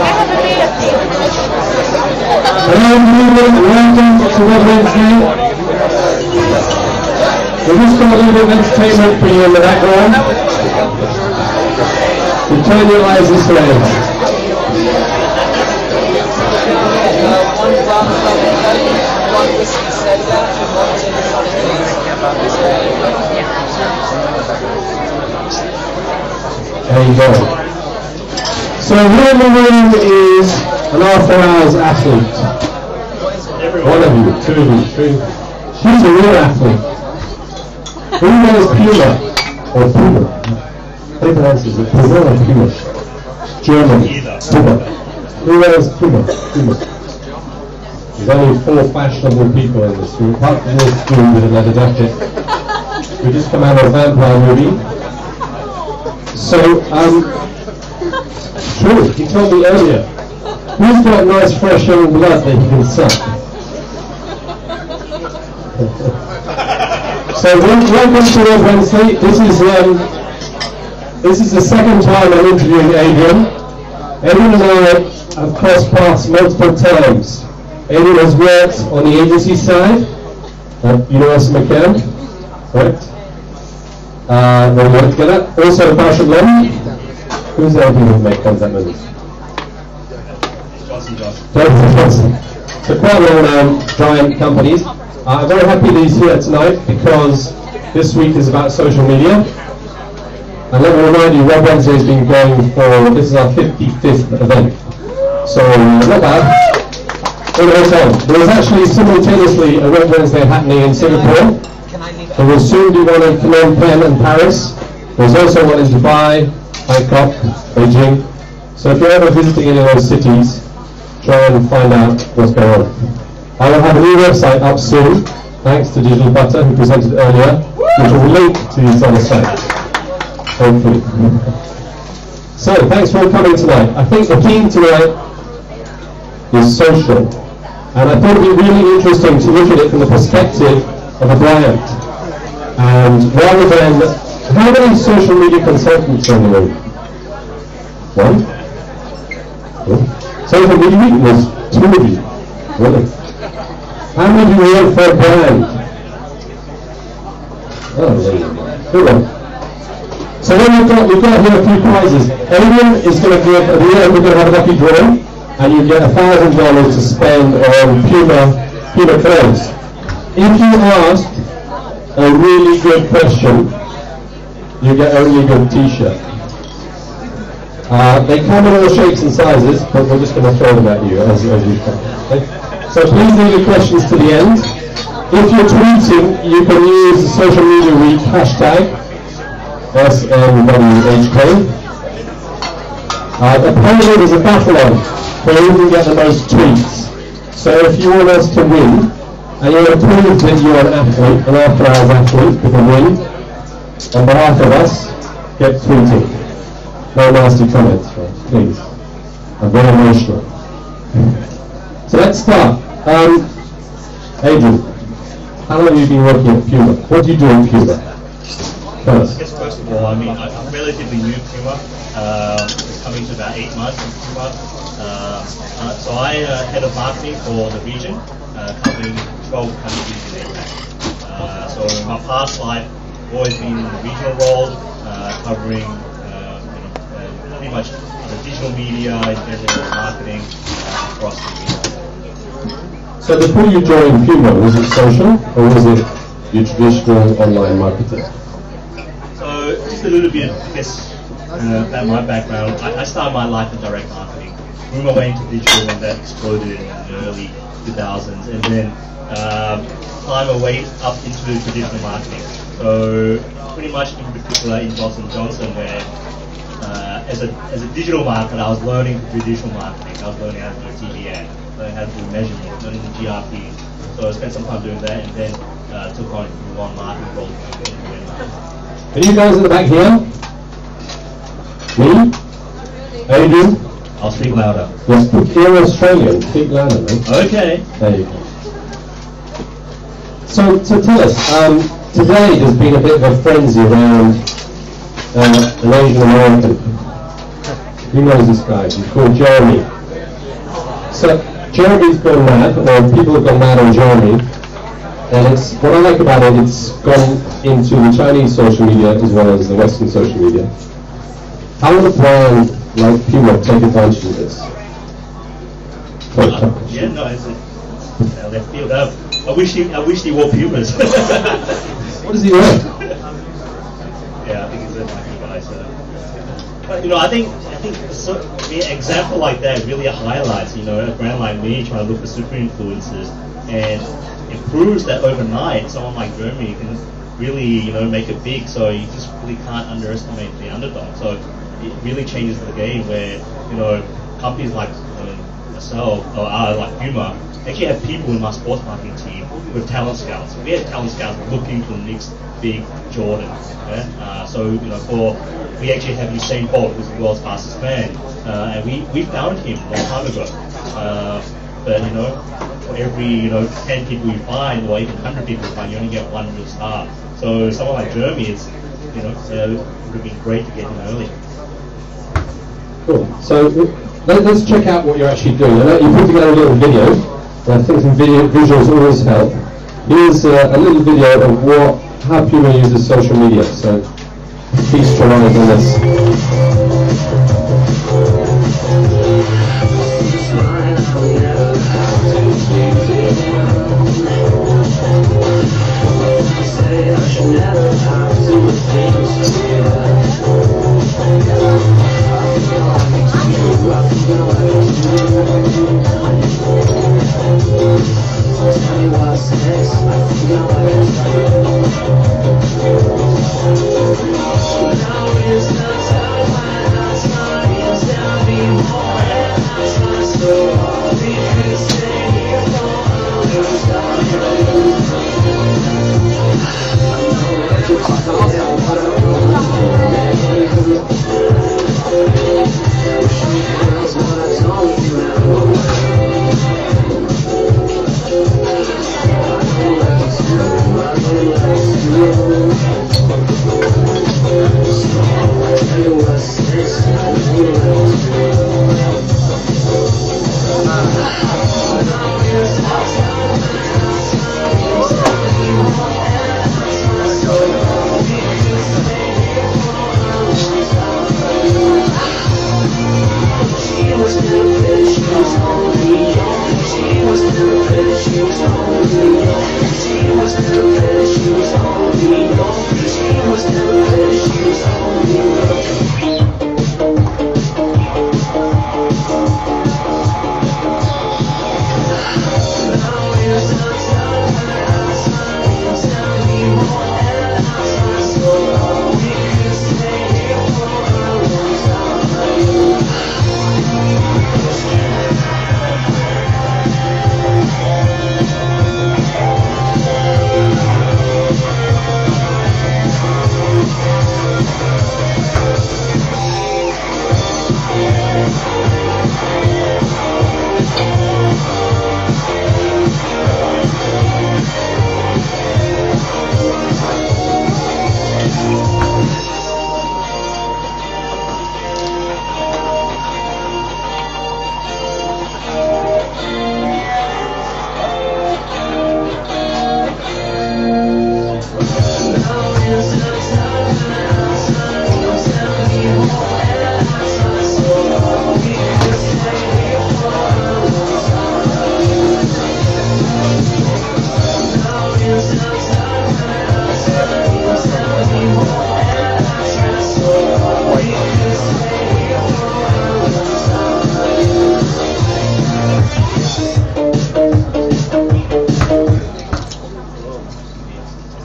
Welcome to Red Wednesday. We're just got a little bit of entertainment for you in the background. You turn your eyes this way. There you go. So here in the room is an after-hours athlete. One of you, two of you, three. She's a real athlete. Who knows Puma? Or Puma? How do you pronounce it? Puma or Puma? German. Puma. Who knows Puma? Puma. There's only 4 fashionable people in this room, apart from this dude with a leather jacket. We just come out of a vampire movie. So, true, he told me earlier, who's got nice fresh young blood that he can suck? So welcome to Red Wednesday. This is the second time I'm interviewing Adrian. Adrian and I have crossed paths multiple times. Adrian has worked on the agency side at SMWHK, correct? We worked together. Also Fashion Law. Who's the other people who make contact with us? Johnson. So quite well-known giant companies. I'm very happy that he's here tonight because this week is about social media. And let me remind you, Red Wednesday has been going for, this is our 55th event. So not bad. There is actually simultaneously a Red Wednesday happening in Singapore. There will soon be one in Phnom Penh and Paris. There's also one in Dubai, Bangkok, Beijing. So if you're ever visiting any of those cities, try and find out what's going on. I will have a new website up soon, thanks to Digital Butter, who presented earlier, which will link to these other sites, hopefully. So, thanks for coming tonight. I think the theme tonight is social, and I thought it would be really interesting to look at it from the perspective of a brand. And rather than, how many social media consultants are in the room? One? Good. Social media, there's 2 of you. Really? How many of you work for a brand? Oh, good one. So then we've got here a few prizes. Adrian is going to give, at the end we're going to have a lucky draw, and you get $1,000 to spend on Puma clothes. If you ask a really good question, you get a really good t-shirt. They come in all shapes and sizes, but we're just going to throw them at you as usual. Okay? So please leave your questions to the end. If you're tweeting, you can use the social media week hashtag SMWHK. Apparently there's a battle on for who can get the most tweets. So if you want us to win, and you want to prove that you're an athlete, an after-hours athlete, with a win, on behalf of us, get tweeting. No nasty comments, right? Please. I'm very emotional. So let's start. Adrian, how long have you been working at Puma? What do you do in Puma? Tell us. I guess first of all, I'm relatively new to Puma. It's coming to about 8 months in Puma. So I head of marketing for the region, covering 12 countries in APAC. So in my past life, I've always been in the regional role, covering pretty much the digital media, in general marketing across the region. So before you joined Puma, was it social or was it your traditional online marketing? So just a little bit, I guess, about my background. I started my life in direct marketing. Moved my way into digital when that exploded in the early 2000s, and then climbed my way up into traditional marketing. So pretty much in particular in Johnson & Johnson, where as a digital marketer, I was learning traditional marketing. I was learning how to do TV ad, learning how to do measurement, learning the GRP. So I spent some time doing that, and then took on one marketing role. Are you guys in the back here? Me? Adrian? I'll speak louder. Yes, you're Australian. Speak louder, mate. Okay. There you go. So tell us, today there's been a bit of a frenzy around an Asian American. Who knows this guy? He's called Jeremy. So Jeremy's gone mad, or people have gone mad on Jeremy. And it's what I like about it. It's gone into the Chinese social media as well as the Western social media. How will a brand like Puma take advantage of this? Yeah, no, it's left field. I wish he wore Pumas. What does he wear? Yeah, I think he's a lucky guy. So. But I think an example like that really highlights a brand like me trying to look for super influencers, and it proves that overnight someone like Jeremy can really make it big. So you just really can't underestimate the underdog. So it really changes the game where companies like myself or like Puma actually have people in my sports marketing team with talent scouts. We have talent scouts looking for the next big Jordan. Yeah? We actually have Usain Bolt, who's the world's fastest man, and we found him a long time ago. But for every 10 people you find, or even 100 people you find, you only get one real star. So someone like Jeremy is, it would have been great to get him early. Cool. So let's check out what you're actually doing. I know you put together a little video, and I think some visuals always help. Here's a little video of how Puma uses social media. So please try on this.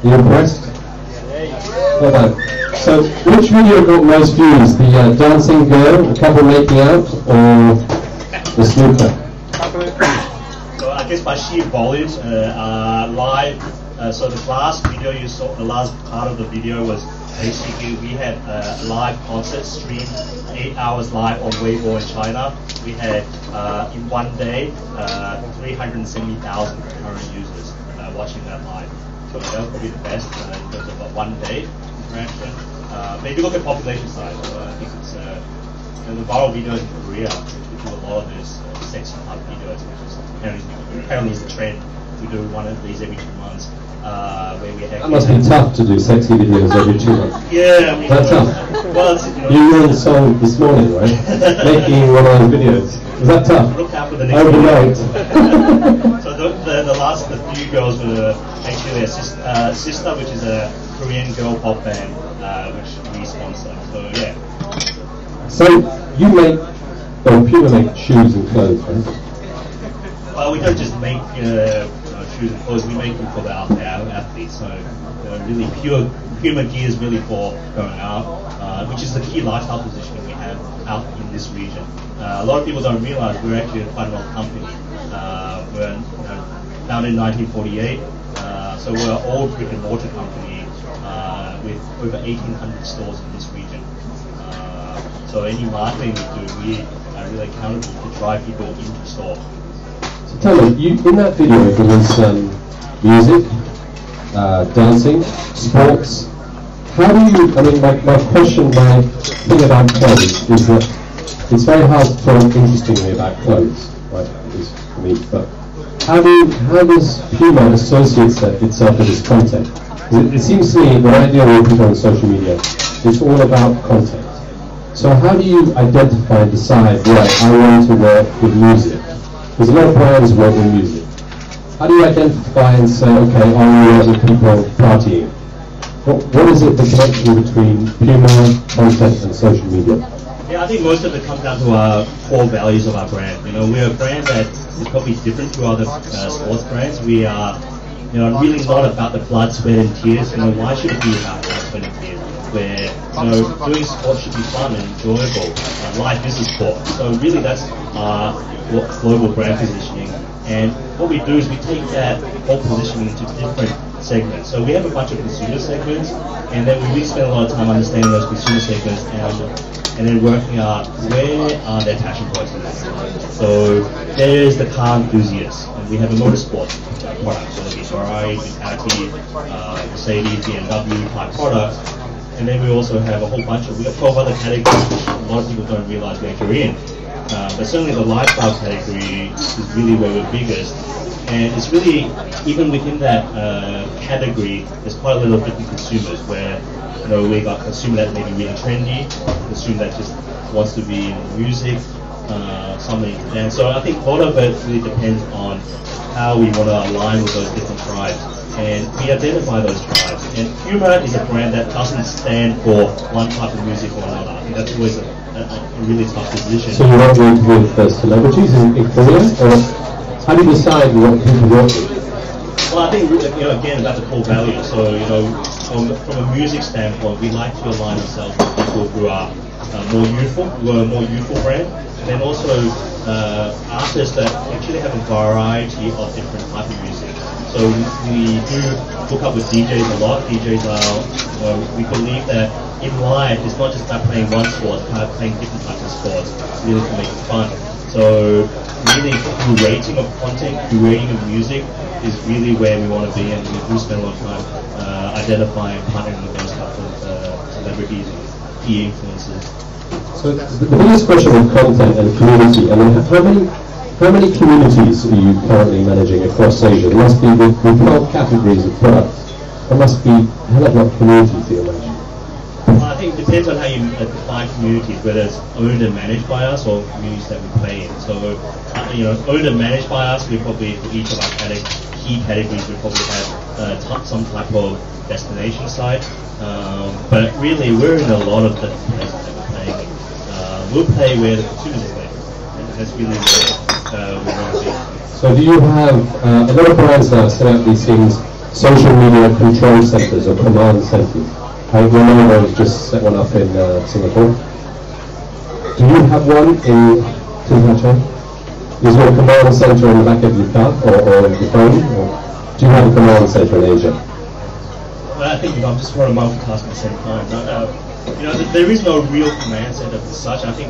You impressed? Well done. So, which video got most views? The dancing girl, the couple making out, or the snooker? So I guess by sheer volume, live. So the last video you saw, the last part of the video was basically we had a live concert streamed 8 hours live on Weibo in China. We had in one day 370,000 concurrent users watching that live. So that was probably the best in terms of one day interaction. Maybe look at population size. I think it's And the viral videos in Korea, we do a lot of those sex type videos, which is apparently is a trend. We do one of these every 2 months. Where we that must be tough to do sexy videos every 2 months. Yeah, I mean, that's tough. Well, you were the song this morning, right? Making one of those videos. Was that tough? Look out for the next overnight. So the few girls were actually a sister, which is a Korean girl pop band, which we sponsor. So yeah. So you make, Puma make shoes and clothes, right? We don't just make shoes and clothes. We make them for our athletes. So really Puma gear is really for going out, which is the key lifestyle positioning we have out in this region. A lot of people don't realize we're actually quite an old company. We're founded in 1948, so we're an old brick and mortar company with over 1,800 stores in this region. So any marketing we do, we are really accountable to drive people into store. So tell me, in that video there was music, dancing, sports. How do you, I mean, my thing about clothes is that it's very hard to talk interestingly about clothes, right, at least for me, but how does Puma associate itself with its content? It seems to me, when I deal with people on social media, it's all about content. So how do you identify and decide, right, I want to work with music? There's a lot of brands work with music. How do you identify and say, okay, I work with people partying? What is it, the connection between Puma, content and social media? Yeah, I think most of it comes down to our core values of our brand. We're a brand that is probably different to other sports brands. We are, really not about the blood, sweat and tears. Why should it be about blood, sweat and tears? Where, doing sport should be fun and enjoyable. Life is a sport. So really that's our global brand positioning. And what we do is we take that whole positioning into different segments. So we have a bunch of consumer segments, and then we really spend a lot of time understanding those consumer segments and then working out where are their passion points in that. So there's the car enthusiast, and we have a motorsport product, so there'll be Ferrari, Ducati, Mercedes, BMW type products. And then we also have a whole bunch of, we have 12 other categories which a lot of people don't realize we're actually in. But certainly the lifestyle category is really where we're biggest. And it's really, even within that category, there's quite a lot of different consumers where, we got a consumer that may be really trendy, a consumer that just wants to be in music, somebody to dance. So I think a lot of it really depends on how we want to align with those different tribes. And we identify those tribes. And Puma is a brand that doesn't stand for one type of music or another. I think that's always a really tough position. So you work with celebrities in Korea, or how do you decide what people work with? Well, I think again about the core values. So from a music standpoint, we like to align ourselves with people who are more youthful, who are a more youthful brand, and then also artists that actually have a variety of different type of music. So we do hook up with DJs a lot. DJs are, we believe that in life, it's not just about playing one sport, it's about playing different types of sports, really to make it fun. So really curating of content, curating of music is really where we want to be, and we do spend a lot of time identifying and partnering with those types of celebrities and key influencers. So the biggest question with content and community, I mean, how many communities are you currently managing across Asia? There must be, with 12 categories of products, there must be a hell of a lot of communities to imagine. Well, I think it depends on how you define communities, whether it's owned and managed by us or communities that we play in. So, owned and managed by us, we probably, for each of our key categories, we probably have some type of destination site. But really, we're in a lot of different places that we're playing in. We'll play where the consumers are playing. And that's really where we want to be. So do you have, a lot of brands now set out these things, social media control centers or command centers. I remember just set one up in Singapore. Do you have one in Singapore? Is there a command center on the back of your car or your phone? Or do you have a command center in Asia? Well, I think I'm just trying to multitask at the same time. There is no real command center as such. I think